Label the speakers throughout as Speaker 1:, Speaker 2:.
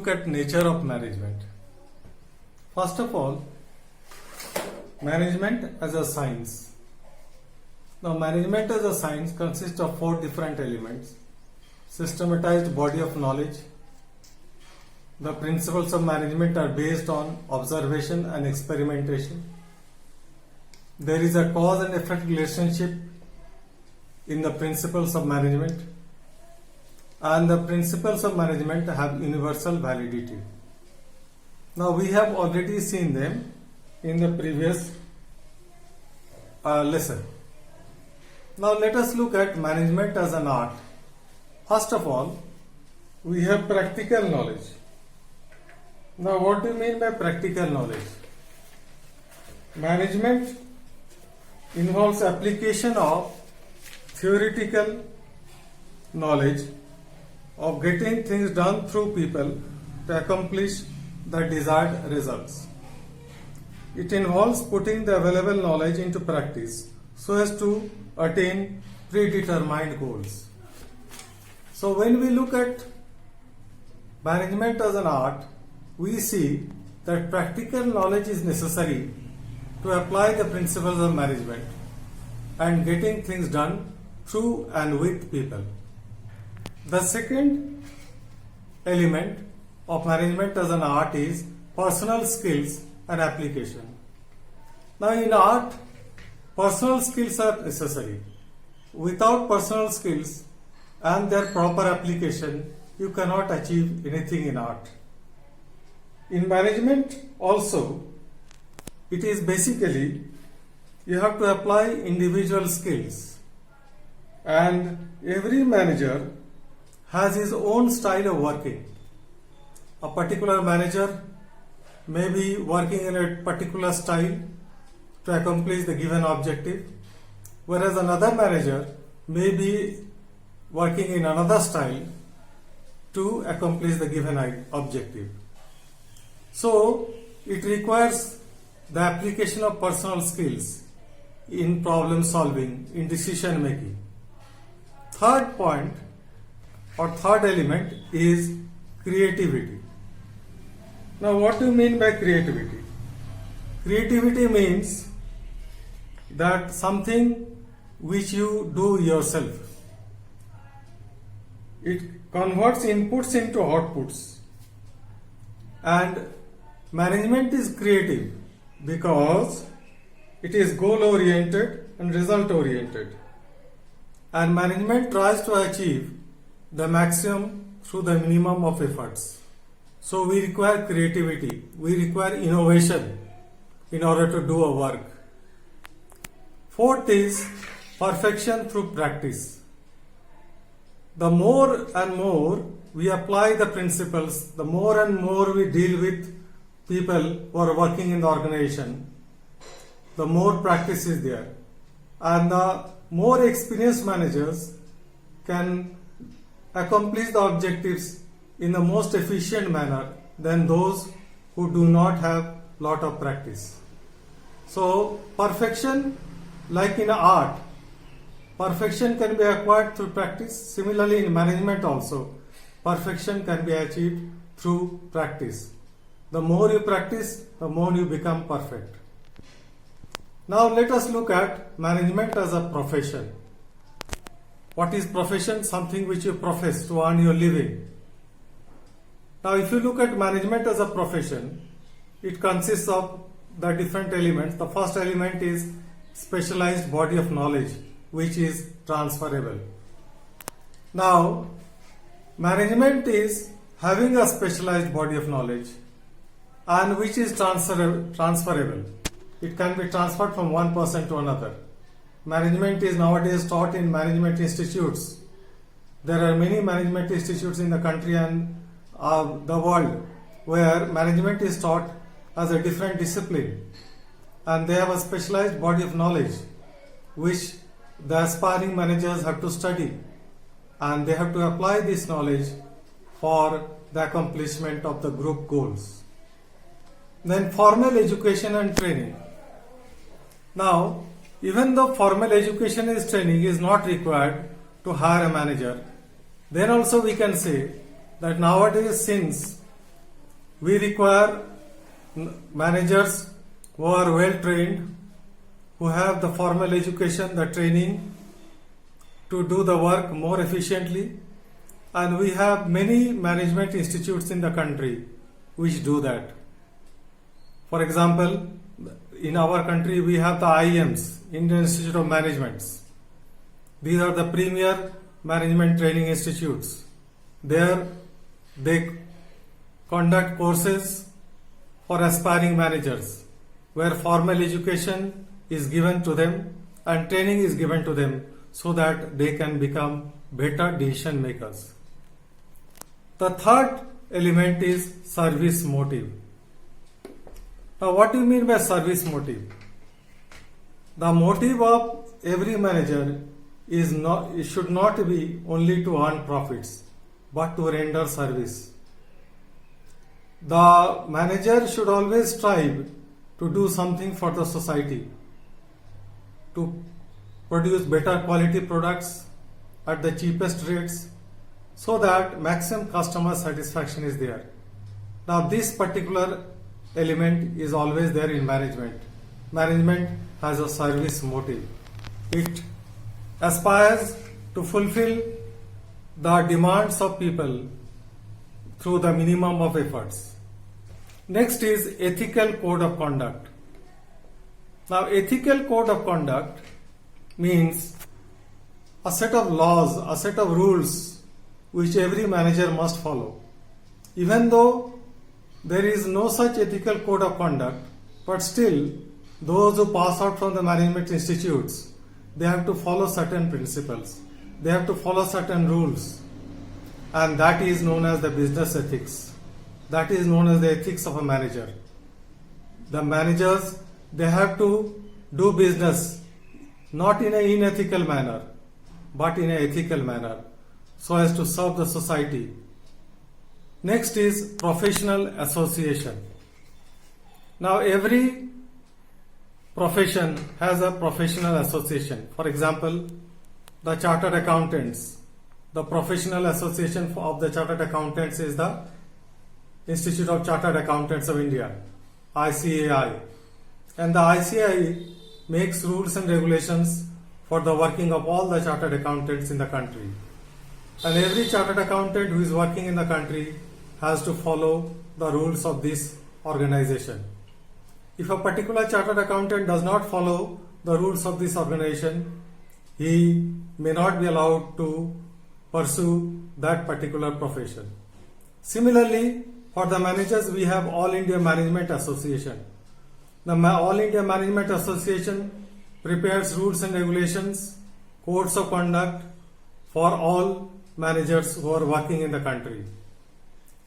Speaker 1: look at nature of management. First of all, management as a science. Now, management as a science consists of 4 different elements: systematized body of knowledge. The principles of management are based on observation and experimentation. There is a cause and effect relationship in the principles of management, and the principles of management have universal validity. Now, we have already seen them in the previous lesson. Now, let us look at management as an art. First of all, we have practical knowledge. Now, what do you mean by practical knowledge? Management involves application of theoretical knowledge of getting things done through people to accomplish the desired results. It involves putting the available knowledge into practice so as to attain predetermined goals. So when we look at management as an art, we see that practical knowledge is necessary to apply the principles of management and getting things done through and with people. The second element of management as an art is personal skills and application. Now, in art, personal skills are necessary. Without personal skills and their proper application, you cannot achieve anything in art. In management also, it is basically you have to apply individual skills, and every manager has his own style of working. A particular manager may be working in a particular style to accomplish the given objective, whereas another manager may be working in another style to accomplish the given objective. So, it requires the application of personal skills in problem solving, in decision making. Third point or third element is creativity. Now, what do you mean by creativity? Creativity means that something which you do yourself. It converts inputs into outputs. And management is creative because it is goal oriented and result oriented. And management tries to achieve the maximum through the minimum of efforts. So we require creativity, we require innovation in order to do our work. Fourth is perfection through practice. The more and more we apply the principles, the more and more we deal with people who are working in the organization, the more practice is there. And the more experienced managers can accomplish the objectives in the most efficient manner than those who do not have lot of practice. So perfection, like in art, perfection can be acquired through practice. Similarly, in management also, perfection can be achieved through practice. The more you practice, the more you become perfect. Now let us look at management as a profession. What is profession? Something which you profess to earn your living. Now, if you look at management as a profession, it consists of the different elements. The first element is specialized body of knowledge, which is transferable. Now, management is having a specialized body of knowledge and which is transferable. It can be transferred from one person to another. Management is nowadays taught in management institutes. There are many management institutes in the country and the world where management is taught as a different discipline, and they have a specialized body of knowledge which the aspiring managers have to study, and they have to apply this knowledge for the accomplishment of the group goals. Then formal education and training. Now, even though formal education is training is not required to hire a manager, then also we can say that nowadays, since We require managers who are well trained, who have the formal education, the training to do the work more efficiently, and we have many management institutes in the country which do that. For example, in our country we have the IIMs, Indian Institute of Managements. These are the premier management training institutes. There they conduct courses for aspiring managers where formal education is given to them and training is given to them so that they can become better decision makers. The third element is service motive. Now, what do you mean by service motive? The motive of every manager is not, it should not be only to earn profits, but to render service. The manager should always strive to do something for the society, to produce better quality products at the cheapest rates so that maximum customer satisfaction is there. Now, this particular element is always there in management. Management has a service motive. It aspires to fulfill the demands of people through the minimum of efforts. Next is ethical code of conduct. Now, ethical code of conduct means a set of laws, a set of rules which every manager must follow. Even though there is no such ethical code of conduct, but still those who pass out from the management institutes, they have to follow certain principles. They have to follow certain rules. And that is known as the business ethics. That is known as the ethics of a manager. The managers, they have to do business not in an unethical manner, but in an ethical manner, so as to serve the society. Next is professional association. Now, every profession has a professional association. For example, the chartered accountants. The professional association of the chartered accountants is the Institute of Chartered Accountants of India, ICAI. And the ICAI makes rules and regulations for the working of all the chartered accountants in the country. And every chartered accountant who is working in the country has to follow the rules of this organization. If a particular chartered accountant does not follow the rules of this organization, he may not be allowed to pursue that particular profession. Similarly, for the managers, we have All India Management Association. The All India Management Association prepares rules and regulations, codes of conduct for all managers who are working in the country.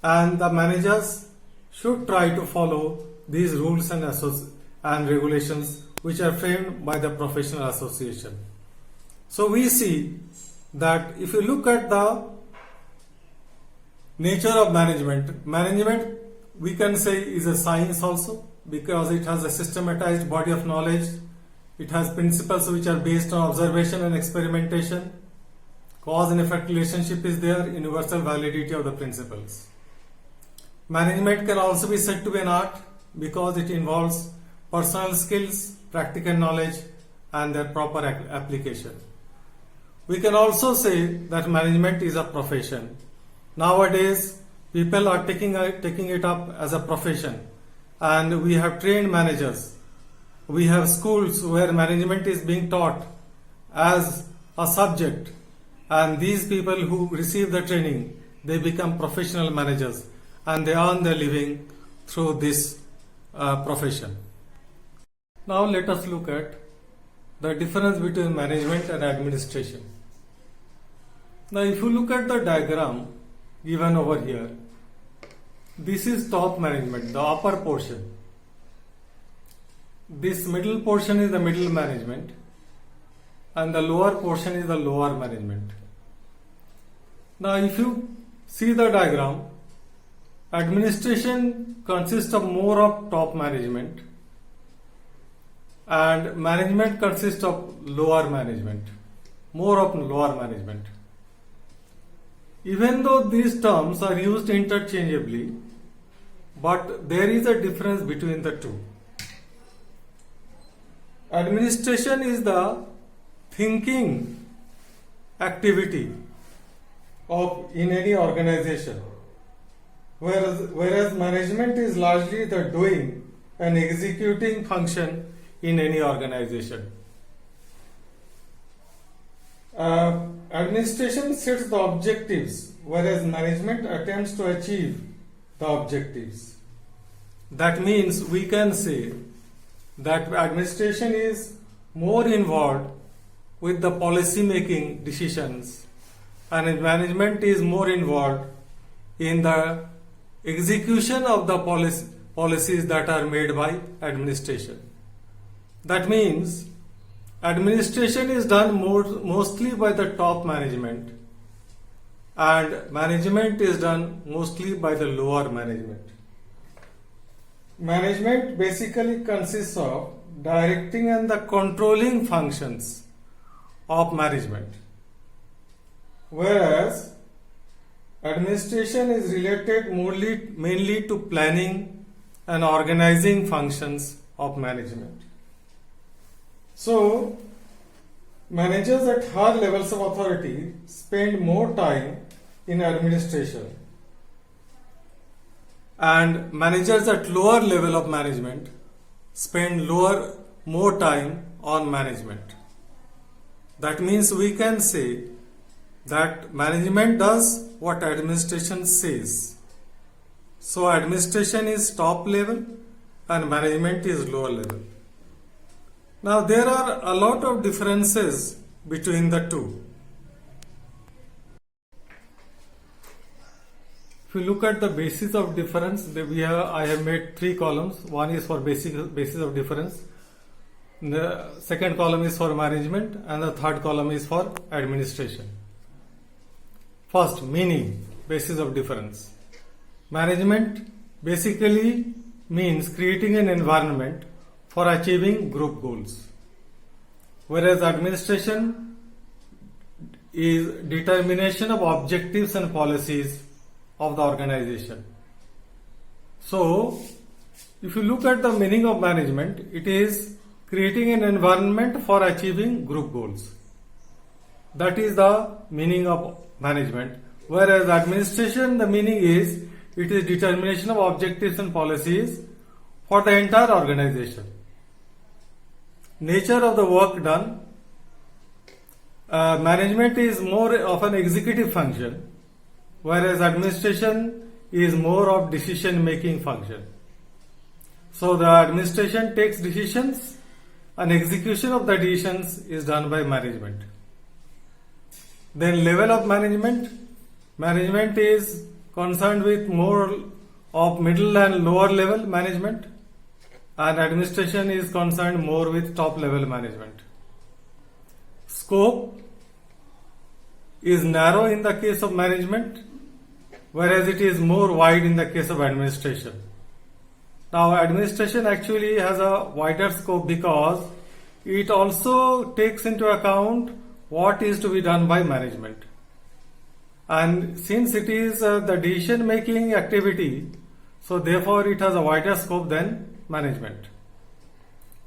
Speaker 1: And the managers should try to follow these rules and regulations which are framed by the professional association. So we see that if you look at the nature of management we can say is a science also, because it has a systematized body of knowledge. It has principles which are based on observation and experimentation. Cause and effect relationship is there, universal validity of the principles. Management can also be said to be an art because it involves personal skills, practical knowledge, and their proper application. We can also say that management is a profession. Nowadays, people are taking it up as a profession, and we have trained managers. We have schools where management is being taught as a subject, and these people who receive the training, they become professional managers and they earn their living through this profession. Now let us look at the difference between management and administration. Now if you look at the diagram given over here, this is top management, the upper portion. This middle portion is the middle management and the lower portion is the lower management. Now if you see the diagram, administration consists of more of top management and management consists of lower management, more of lower management. Even though these terms are used interchangeably, but there is a difference between the two. Administration is the thinking activity in any organization, whereas management is largely the doing and executing function in any organization. Administration sets the objectives, whereas management attempts to achieve the objectives. That means we can say that administration is more involved with the policy making decisions, and management is more involved in the execution of the policies that are made by administration. That means administration is done mostly by the top management, and management is done mostly by the lower management. Management basically consists of directing and the controlling functions of management, whereas administration is related mainly to planning and organizing functions of management. So, managers at higher levels of authority spend more time in administration, and managers at lower level of management spend more time on management. That means we can say that management does what administration says. So administration is top level and management is lower level. Now there are a lot of differences between the two. If you look at the basis of difference, I have made 3 columns. One is for basis of difference, the second column is for management, and the third column is for administration. First, meaning, basis of difference. Management basically means creating an environment for achieving group goals, whereas administration is determination of objectives and policies of the organization. So, if you look at the meaning of management, it is creating an environment for achieving group goals. That is the meaning of management. Whereas administration, the meaning is it is determination of objectives and policies for the entire organization. Nature of the work done. Management is more of an executive function, whereas administration is more of decision making function. So the administration takes decisions and execution of the decisions is done by management. Then level of management. Management is concerned with more of middle and lower level management, and administration is concerned more with top level management. Scope is narrow in the case of management, whereas it is more wide in the case of administration. Now administration actually has a wider scope because it also takes into account what is to be done by management. And since it is the decision making activity, so therefore it has a wider scope than management.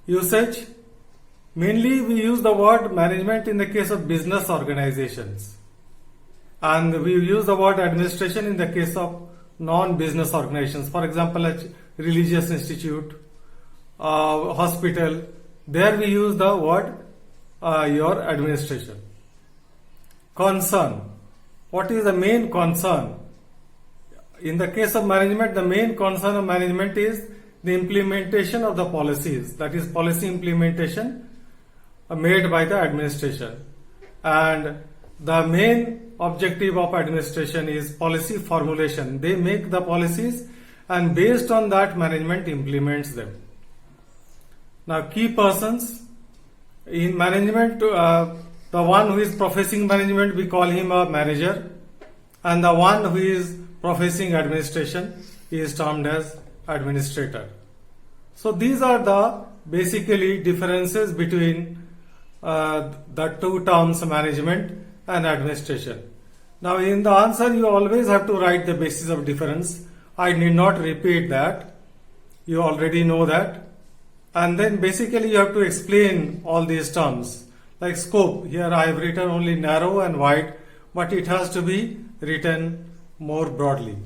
Speaker 1: Usage. Mainly we use the word management in the case of business organizations, and we use the word administration in the case of non-business organizations. For example, a religious institute, hospital, there we use the word your administration. Concern. What is the main concern? In the case of management, the main concern of management is the implementation of the policies, that is policy implementation made by the administration. And the main objective of administration is policy formulation. They make the policies and based on that management implements them. Now key persons in management, the one who is professing management, we call him a manager, and the one who is professing administration is termed as administrator. So these are the basically differences between the two terms management and administration. Now in the answer you always have to write the basis of difference. I need not repeat that. You already know that. And then basically you have to explain all these terms. Like scope, here I have written only narrow and wide, but it has to be written more broadly.